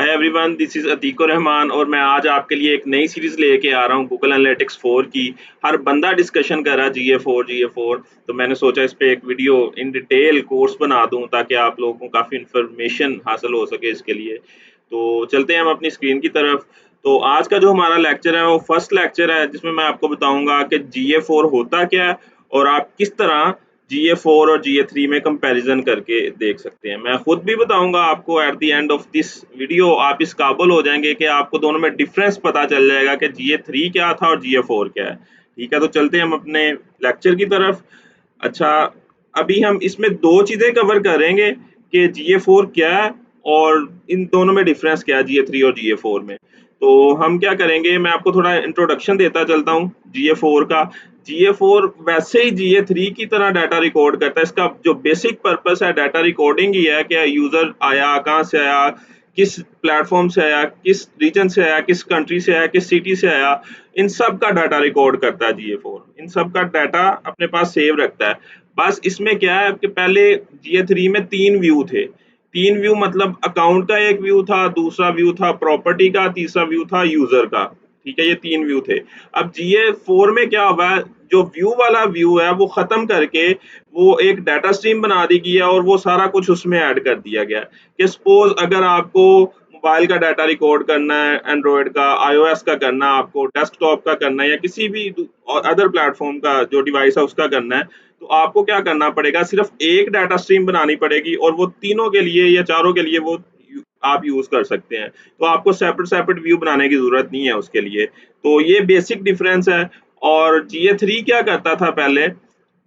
Hi everyone, this is Atiqur Rahman और मैं आज आपके लिए एक नई सीरीज़ लेके आ रहा हूँ गूगल एनालिटिक्स 4 की। हर बंदा डिस्कशन कर रहा है GA4 तो मैंने सोचा इस पे एक वीडियो इन डिटेल कोर्स बना दूँ ताकि आप लोगों को काफ़ी इन्फॉर्मेशन हासिल हो सके इसके लिए। तो चलते हैं हम अपनी स्क्रीन की तरफ। तो आज का जो हमारा लेक्चर है वो फर्स्ट लेक्चर है जिसमें मैं आपको बताऊँगा कि GA4 होता क्या है और आप किस तरह GA4 और GA3 में कंपैरिजन करके देख सकते हैं। मैं खुद भी बताऊँगा आपको at the end of this video आप इस काबिल हो जाएँगे कि आपको दोनों में डिफरेंस पता चल जाएगा कि GA3 क्या था और GA4 क्या है। ठीक है, तो चलते हैं हम अपने लेक्चर की तरफ। अच्छा, अभी हम इसमें 2 चीज़ें कवर करेंगे कि GA4 क्या है और इन दोनों में डिफरेंस क्या है GA3 और GA4 में। तो हम क्या करेंगे, मैं आपको थोड़ा इंट्रोडक्शन देता चलता हूँ GA4 का। GA4 वैसे ही GA3 की तरह डाटा रिकॉर्ड करता है। इसका जो बेसिक पर्पस है डाटा रिकॉर्डिंग ही है कि यूज़र आया, कहाँ से आया, किस प्लेटफ़ॉर्म से आया, किस रीजन से आया, किस कंट्री से आया, किस सिटी से आया, इन सब का डाटा रिकॉर्ड करता है GA4। इन सब का डाटा अपने पास सेव रखता है। बस इसमें क्या है कि पहले GA3 में 3 व्यू थे। 3 व्यू मतलब अकाउंट का एक व्यू था, दूसरा व्यू था प्रॉपर्टी का, तीसरा व्यू था यूज़र का। ठीक है, ये 3 व्यू थे। अब GA4 में क्या हुआ है, जो व्यू वाला व्यू है वो ख़त्म करके वो एक डाटा स्ट्रीम बना दी गई है और वो सारा कुछ उसमें ऐड कर दिया गया है कि सपोज़ अगर आपको मोबाइल का डाटा रिकॉर्ड करना है, एंड्रॉयड का, iOS का करना है, आपको डेस्कटॉप का करना है या किसी भी अदर प्लेटफ़ॉर्म का जो डिवाइस है उसका करना है, तो आपको क्या करना पड़ेगा, सिर्फ़ एक डाटा स्ट्रीम बनानी पड़ेगी और वो तीनों के लिए या चारों के लिए वो आप यूज़ कर सकते हैं। तो आपको सेपरेट व्यू बनाने की ज़रूरत नहीं है उसके लिए। तो ये बेसिक डिफरेंस है। और GA3 क्या करता था पहले,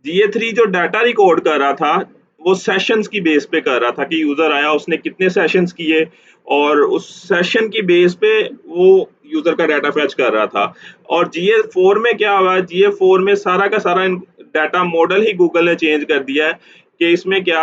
GA3 जो डाटा रिकॉर्ड कर रहा था, वो सेशंस की बेस पे कर रहा था कि यूज़र आया, उसने कितने सेशंस किए और उस सेशन की बेस पे वो यूज़र का डाटा फेच कर रहा था। और GA4 में क्या हुआ, GA4 में सारा का सारा डाटा मॉडल ही गूगल ने चेंज कर दिया है कि इसमें क्या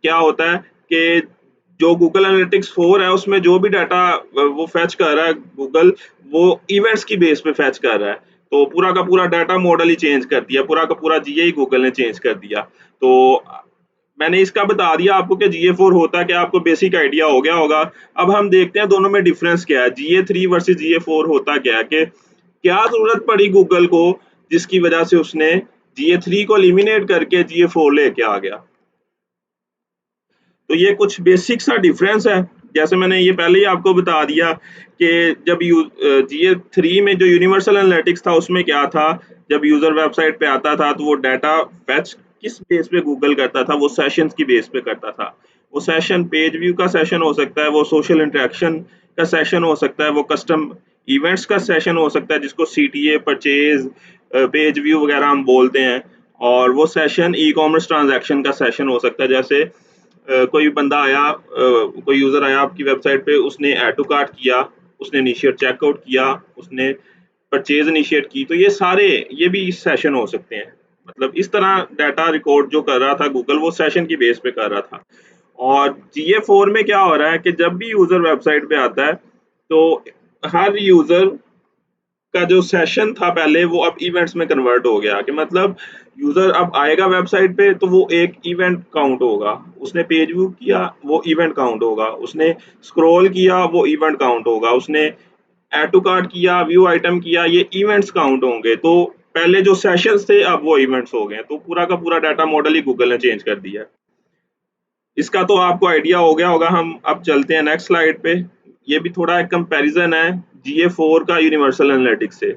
होता है कि जो गूगल एनालिटिक्स 4 है उसमें जो भी डाटा वो फेच कर रहा है गूगल, वो इवेंट्स की बेस पे फेच कर रहा है। तो पूरा का पूरा डाटा मॉडल ही चेंज कर दिया, पूरा का पूरा GA ही गूगल ने चेंज कर दिया। तो मैंने इसका बता दिया आपको कि GA4 होता क्या, आपको बेसिक आइडिया हो गया होगा। अब हम देखते हैं दोनों में डिफरेंस क्या है, GA3 वर्सेस GA4 होता क्या है, कि क्या ज़रूरत पड़ी गूगल को जिसकी वजह से उसने GA3 को एलिमिनेट करके GA4 लेके आ गया। तो ये कुछ बेसिक सा डिफरेंस है। जैसे मैंने ये पहले ही आपको बता दिया कि जब GA3 में जो यूनिवर्सल एनालिटिक्स था उसमें क्या था, जब यूज़र वेबसाइट पे आता था तो वो डाटा फेच किस बेस पे गूगल करता था, वो सेशंस की बेस पे करता था। वो सेशन पेज व्यू का सेशन हो सकता है, वो सोशल इंटरेक्शन का सेशन हो सकता है, वो कस्टम इवेंट्स का सेशन हो सकता है जिसको CTA, परचेज़, पेज व्यू वगैरह हम बोलते हैं। और वो सेशन ई-कॉमर्स ट्रांज़ैक्शन का सेशन हो सकता है, जैसे कोई बंदा आया, कोई यूज़र आया आपकी वेबसाइट पे, उसने ऐड टू कार्ट किया, उसने इनिशिएट चेकआउट किया, उसने परचेज़ इनिशिएट की, तो ये भी सेशन हो सकते हैं। मतलब इस तरह डाटा रिकॉर्ड जो कर रहा था गूगल, वो सेशन की बेस पे कर रहा था। और GA4 में क्या हो रहा है कि जब भी यूज़र वेबसाइट पे आता है, तो हर यूज़र का जो सेशन था पहले वो अब इवेंट्स में कन्वर्ट हो गया, कि मतलब यूज़र अब आएगा वेबसाइट पे तो वो एक इवेंट काउंट होगा। उसने पेज व्यू किया, वो इवेंट काउंट होगा। उसने स्क्रॉल किया, वो इवेंट काउंट होगा। उसने ऐड टू कार्ट किया, व्यू आइटम किया, ये इवेंट्स काउंट होंगे। तो पहले जो सेशंस थे अब वो इवेंट्स हो गए। तो पूरा का पूरा डाटा मॉडल ही गूगल ने चेंज कर दिया है। इसका तो आपको आइडिया हो गया होगा। हम अब चलते हैं नेक्स्ट स्लाइड पे। ये भी थोड़ा एक कंपैरिजन है GA4 का यूनिवर्सल एनालिटिक्स से।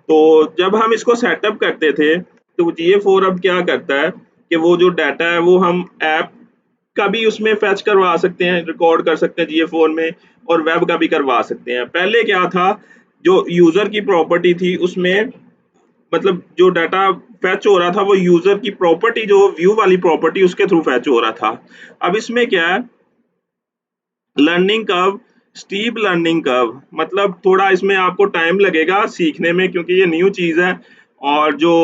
तो जब हम इसको सेटअप करते थे, तो GA4 अब क्या करता है कि वो जो डाटा है वो हम ऐप का भी उसमें फेच करवा सकते हैं, रिकॉर्ड कर सकते हैं GA4 में, और वेब का भी करवा सकते हैं। पहले क्या था, जो यूज़र की प्रॉपर्टी थी उसमें, मतलब जो डाटा फेच हो रहा था वो यूज़र की प्रॉपर्टी, जो व्यू वाली प्रॉपर्टी, उसके थ्रू फेच हो रहा था। अब इसमें क्या है, learning curve, steep learning curve, मतलब थोड़ा इसमें आपको टाइम लगेगा सीखने में क्योंकि ये न्यू चीज़ है। और जो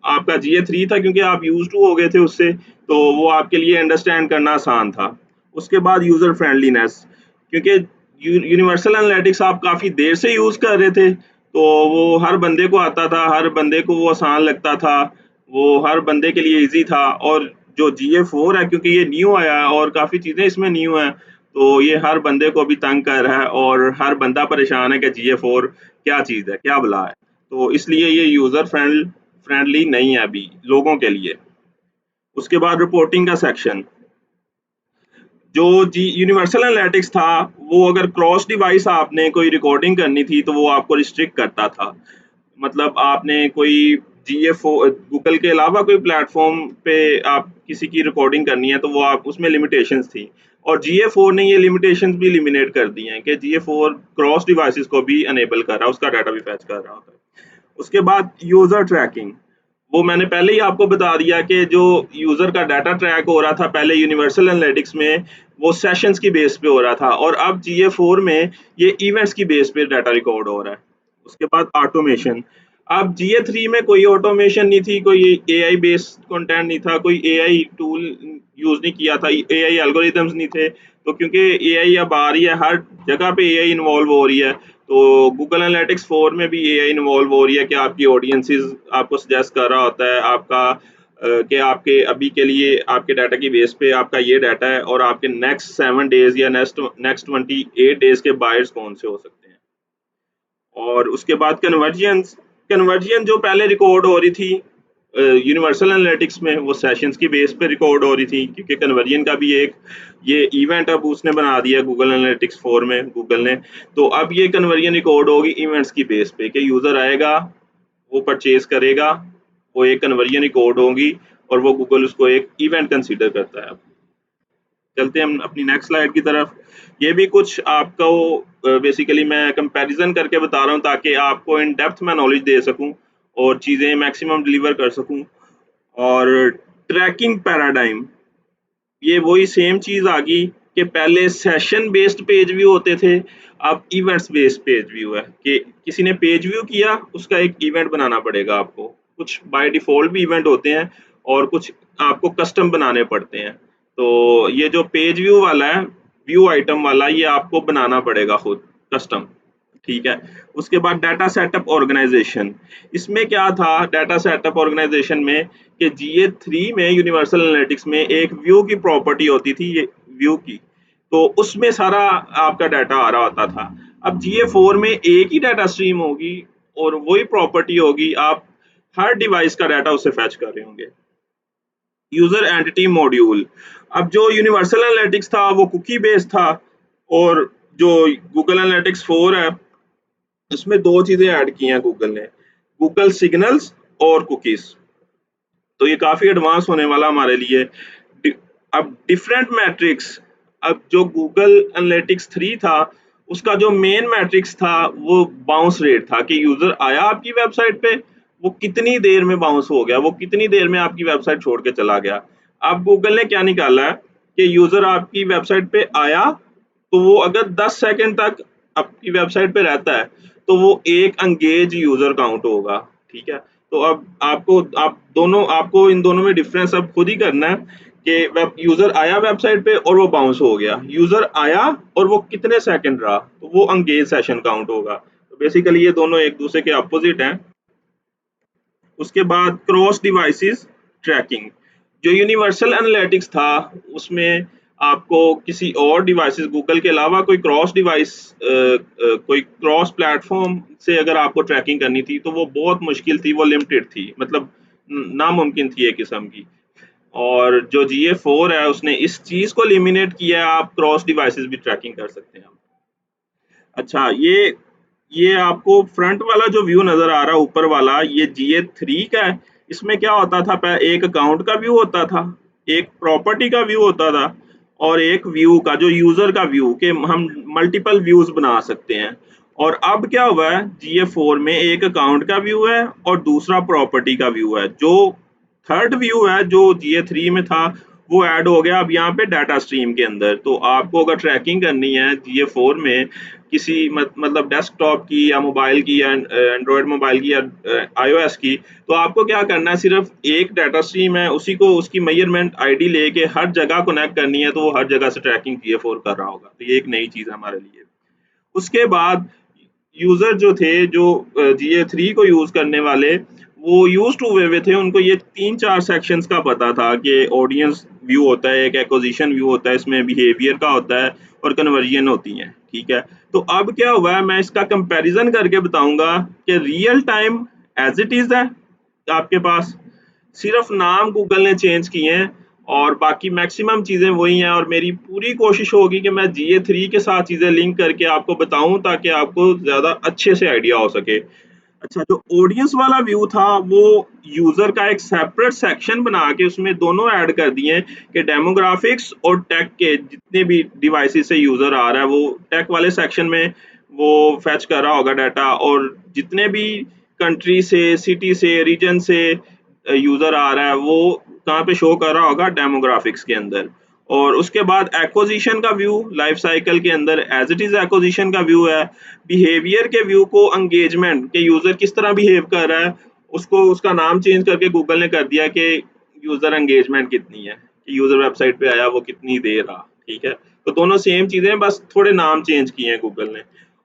आपका GA3 था, क्योंकि आप यूज़्ड टू हो गए थे उससे, तो वो आपके लिए अंडरस्टैंड करना आसान था। उसके बाद यूज़र फ्रेंडलीनेस, क्योंकि यूनिवर्सल एनालिटिक्स आप काफ़ी देर से यूज़ कर रहे थे, तो वो हर बंदे को आता था, हर बंदे को वो आसान लगता था, वो हर बंदे के लिए ईज़ी था। और जो GA4 है, क्योंकि ये न्यू आया है और काफ़ी चीज़ें इसमें न्यू हैं, तो ये हर बंदे को अभी तंग कर रहा है और हर बंदा परेशान है कि GA4 क्या चीज़ है, क्या बला है। तो इसलिए ये यूज़र फ्रेंडली नहीं है अभी लोगों के लिए। उसके बाद रिपोर्टिंग का सेक्शन, जो जी यूनिवर्सल एनालिटिक्स था, वो अगर क्रॉस डिवाइस आपने कोई रिकॉर्डिंग करनी थी तो वो आपको रिस्ट्रिक्ट करता था। मतलब आपने कोई GA4 गूगल के अलावा कोई प्लेटफ़ॉर्म पे आप किसी की रिकॉर्डिंग करनी है तो वो आप उसमें लिमिटेशंस थी। और GA4 ने ये लिमिटेशंस भी एलिमिनेट कर दी हैं कि GA4 क्रॉस डिवाइसेस को भी इनेबल कर रहा है, उसका डाटा भी फेच कर रहा होता है। उसके बाद यूज़र ट्रैकिंग, वो मैंने पहले ही आपको बता दिया कि जो यूज़र का डाटा ट्रैक हो रहा था पहले यूनिवर्सल एनालिटिक्स में, वो सेशंस की बेस पे हो रहा था और अब GA4 में ये इवेंट्स की बेस पे डाटा रिकॉर्ड हो रहा है। उसके बाद ऑटोमेशन, अब GA3 में कोई ऑटोमेशन नहीं थी, कोई एआई बेस्ड कंटेंट नहीं था, कोई एआई टूल यूज़ नहीं किया था, एआई एल्गोरिदम्स नहीं थे। तो क्योंकि एआई अब आ रही है, हर जगह पे एआई इन्वॉल्व हो रही है, तो गूगल एनालिटिक्स 4 में भी एआई इन्वॉल्व हो रही है कि आपकी ऑडियंसेस आपको सजेस्ट कर रहा होता है, आपका कि आपके अभी के लिए आपके डाटा की बेस पे आपका ये डाटा है और आपके नेक्स्ट 7 डेज़ या नेक्स्ट 28 डेज़ के बायर्स कौन से हो सकते हैं। और उसके बाद कन्वर्जन जो पहले रिकॉर्ड हो रही थी यूनिवर्सल एनालिटिक्स में, वो सेशंस की बेस पे रिकॉर्ड हो रही थी, क्योंकि कन्वर्जन का भी एक ये इवेंट अब उसने बना दिया गूगल एनालिटिक्स 4 में गूगल ने। तो अब ये कन्वर्जन रिकॉर्ड होगी इवेंट्स की बेस पे कि यूज़र आएगा, वो परचेज करेगा, वो एक कन्वर्जन रिकॉर्ड होगी और वो गूगल उसको एक इवेंट कंसीडर करता है। चलते हैं हम अपनी नेक्स्ट स्लाइड की तरफ। ये भी कुछ आपको बेसिकली मैं कंपैरिजन करके बता रहा हूँ ताकि आपको इन डेप्थ में नॉलेज दे सकूँ और चीज़ें मैक्सिमम डिलीवर कर सकूँ। और ट्रैकिंग पैराडाइम, ये वही सेम चीज़ आ गई कि पहले सेशन बेस्ड पेज व्यू होते थे, अब इवेंट्स बेस्ड पेज व्यू है कि किसी ने पेज व्यू किया, उसका एक इवेंट बनाना पड़ेगा आपको। कुछ बाय डिफ़ॉल्ट भी इवेंट होते हैं और कुछ आपको कस्टम बनाने पड़ते हैं। तो ये जो पेज व्यू वाला है, व्यू आइटम वाला, ये आपको बनाना पड़ेगा खुद कस्टम। ठीक है। उसके बाद डाटा सेटअप ऑर्गेनाइजेशन, इसमें क्या था डाटा सेटअप ऑर्गेनाइजेशन में कि GA3 में यूनिवर्सल एनालिटिक्स में एक व्यू की प्रॉपर्टी होती थी, ये व्यू की, तो उसमें सारा आपका डाटा आ रहा होता था। अब GA4 में एक ही डाटा स्ट्रीम होगी और वही प्रॉपर्टी होगी, आप हर डिवाइस का डाटा उससे फैच कर रहे होंगे। यूजर एंटिटी मॉड्यूल, अब जो यूनिवर्सल एनालिटिक्स था वो कुकी बेस्ड था और जो गूगल एनालिटिक्स 4 है, इसमें 2 चीज़ें ऐड की हैं गूगल ने, गूगल सिग्नल्स और कुकीज़। तो ये काफ़ी एडवांस होने वाला हमारे लिए। डि अब डिफरेंट मैट्रिक्स, अब जो गूगल एनालिटिक्स 3 था, उसका जो मेन मैट्रिक्स था वो बाउंस रेट था कि यूज़र आया आपकी वेबसाइट पे, वो कितनी देर में बाउंस हो गया, वो कितनी देर में आपकी वेबसाइट छोड़ के चला गया। अब गूगल ने क्या निकाला है कि यूज़र आपकी वेबसाइट पे आया, तो वो अगर 10 सेकंड तक आपकी वेबसाइट पे रहता है, तो वो एक एंगेज यूज़र काउंट होगा, ठीक है? तो अब आपको इन दोनों में डिफरेंस अब खुद ही करना है कि वेब यूज़र आया वेबसाइट पे और वो बाउंस हो गया। यूज़र आया और वो कितने सेकंड रहा, तो वो एंगेज सेशन काउंट होगा। तो बेसिकली ये दोनों एक दूसरे के अपोज़िट हैं। उसके बाद क्रॉस डिवाइसेस ट्रैकिंग, जो यूनिवर्सल एनालिटिक्स था उसमें आपको किसी और डिवाइसेस गूगल के अलावा कोई क्रॉस डिवाइस कोई क्रॉस प्लेटफॉर्म से अगर आपको ट्रैकिंग करनी थी तो वो बहुत मुश्किल थी, वो लिमिटेड थी, मतलब नामुमकिन थी एक किस्म की। और जो GA4 है उसने इस चीज़ को एलिमिनेट किया है, आप क्रॉस डिवाइसेस भी ट्रैकिंग कर सकते हैं। अच्छा, ये आपको फ्रंट वाला जो व्यू नज़र आ रहा है ऊपर वाला, ये GA3 का है। इसमें क्या होता था, एक अकाउंट का व्यू होता था, एक प्रॉपर्टी का व्यू होता था और एक व्यू का जो यूज़र का व्यू कि हम मल्टीपल व्यूज़ बना सकते हैं। और अब क्या हुआ है, GA4 में एक अकाउंट का व्यू है और दूसरा प्रॉपर्टी का व्यू है। जो थर्ड व्यू है जो GA3 में था, वो ऐड हो गया अब यहाँ पे डाटा स्ट्रीम के अंदर। तो आपको अगर ट्रैकिंग करनी है GA4 में किसी मतलब डेस्कटॉप की या मोबाइल की या एंड्रॉयड मोबाइल की या iOS की, तो आपको क्या करना है, सिर्फ एक डाटा स्ट्रीम है, उसी को उसकी मेजरमेंट आईडी लेके हर जगह कनेक्ट करनी है, तो वो हर जगह से ट्रैकिंग GA4 कर रहा होगा। तो ये एक नई चीज़ है हमारे लिए। उसके बाद यूज़र जो थे, जो GA3 को यूज़ करने वाले, वो यूज्ड टू हुए हुए थे, उनको ये 3-4 सेक्शंस का पता था कि ऑडियंस व्यू होता है, एक एक्विजिशन व्यू होता है, इसमें बिहेवियर का होता है और कन्वर्जन होती हैं, ठीक है। तो अब क्या हुआ है, मैं इसका कंपैरिजन करके बताऊंगा कि real time as it is है आपके पास, सिर्फ नाम गूगल ने चेंज किए हैं और बाकी मैक्सिमम चीज़ें वही हैं। और मेरी पूरी कोशिश होगी कि मैं GA3 के साथ चीज़ें लिंक करके आपको बताऊं ताकि आपको ज़्यादा अच्छे से आइडिया हो सके। अच्छा, जो ऑडियंस वाला व्यू था वो यूजर का एक सेपरेट सेक्शन बना के उसमें दोनों ऐड कर दिए हैं कि डेमोग्राफिक्स और टेक के जितने भी डिवाइसेस से यूजर आ रहा है वो टेक वाले सेक्शन में वो फैच कर रहा होगा डाटा, और जितने भी कंट्री से, सिटी से, रीजन से यूजर आ रहा है वो कहाँ पे शो कर रहा होगा, डेमोग्राफिक्स के अंदर। और उसके बाद एक्विजिशन का व्यू लाइफ साइकिल के अंदर एज इट इज एक्विजिशन का व्यू है। बिहेवियर के व्यू को एंगेजमेंट के यूजर किस तरह बिहेव कर रहा है उसको उसका नाम चेंज करके गूगल ने कर दिया कि यूजर एंगेजमेंट कितनी है, कि यूजर वेबसाइट पे आया वो कितनी देर रहा, ठीक है। तो दोनों सेम चीजें, बस थोड़े नाम चेंज किए हैं गूगल ने।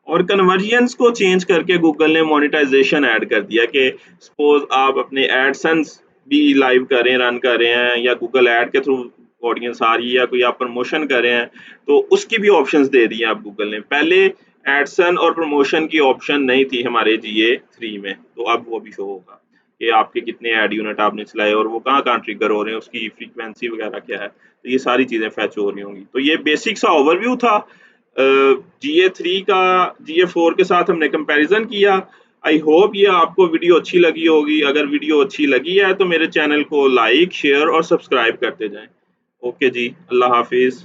और कन्वर्जन्स को चेंज करके गूगल ने मोनेटाइजेशन ऐड कर दिया कि सपोज आप अपने एडसेंस भी लाइव कर रहे हैं, रन कर रहे हैं, या गूगल ऐड के थ्रू ऑडियंस आ रही है, या कोई आप प्रमोशन कर रहे हैं तो उसकी भी ऑप्शंस दे दी है आप गूगल ने। पहले एडसन और प्रमोशन की ऑप्शन नहीं थी हमारे GA3 में, तो अब वो भी शो होगा कि आपके कितने ऐड यूनिट आपने चलाए और वो कहाँ ट्रिगर हो रहे हैं, उसकी फ्रीक्वेंसी वगैरह क्या है, तो ये सारी चीज़ें फैच हो रही होंगी। तो ये बेसिक सा ओवरव्यू था GA3 का। GA4 के साथ हमने कंपैरिजन किया। आई होप ये आपको वीडियो अच्छी लगी होगी। अगर वीडियो अच्छी लगी है तो मेरे चैनल को लाइक, शेयर और सब्सक्राइब करते जाएं। ओके जी, अल्लाह हाफिज़।